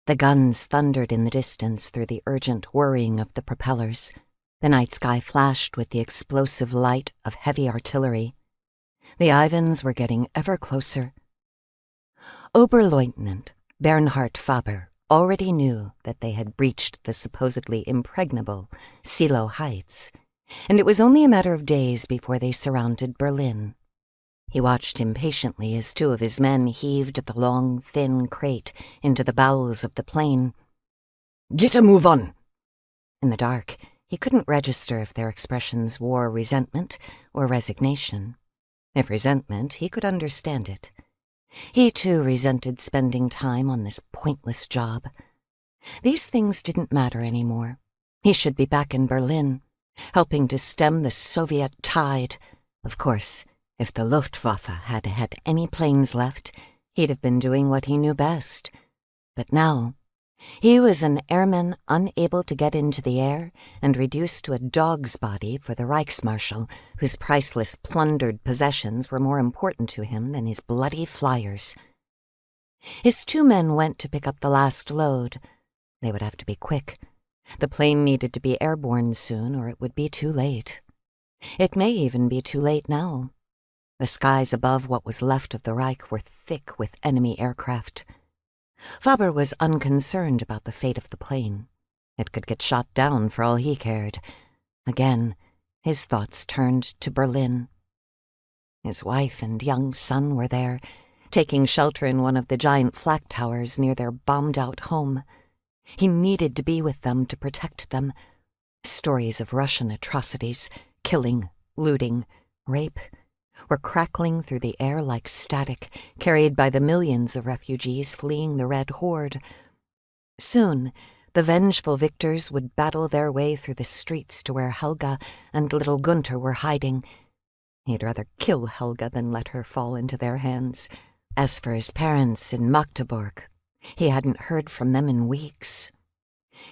The guns thundered in the distance through the urgent whirring of the propellers. The night sky flashed with the explosive light of heavy artillery. The Ivans were getting ever closer. Oberleutnant Bernhard Faber already knew that they had breached the supposedly impregnable Seelow Heights, and it was only a matter of days before they surrounded Berlin. He watched impatiently as 2 of his men heaved the long, thin crate into the bowels of the plane. "Get a move on!" In the dark, he couldn't register if their expressions wore resentment or resignation. If resentment, he could understand it. He, too, resented spending time on this pointless job. These things didn't matter anymore. He should be back in Berlin, helping to stem the Soviet tide. Of course, if the Luftwaffe had had any planes left, he'd have been doing what he knew best. But now, he was an airman unable to get into the air and reduced to a dog's body for the Reichsmarshal, whose priceless plundered possessions were more important to him than his bloody flyers. His 2 men went to pick up the last load. They would have to be quick. The plane needed to be airborne soon, or it would be too late. It may even be too late now. The skies above what was left of the Reich were thick with enemy aircraft. Faber was unconcerned about the fate of the plane. It could get shot down for all he cared. Again, his thoughts turned to Berlin. His wife and young son were there, taking shelter in one of the giant flak towers near their bombed-out home. He needed to be with them to protect them. Stories of Russian atrocities, killing, looting, rape, were crackling through the air like static, carried by the millions of refugees fleeing the Red Horde. Soon, the vengeful victors would battle their way through the streets to where Helga and little Gunther were hiding. He'd rather kill Helga than let her fall into their hands. As for his parents in Magdeburg, he hadn't heard from them in weeks.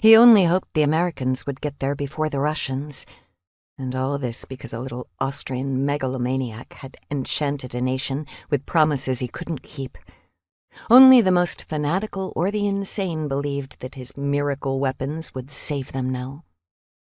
He only hoped the Americans would get there before the Russians. And all this because a little Austrian megalomaniac had enchanted a nation with promises he couldn't keep. Only the most fanatical or the insane believed that his miracle weapons would save them now.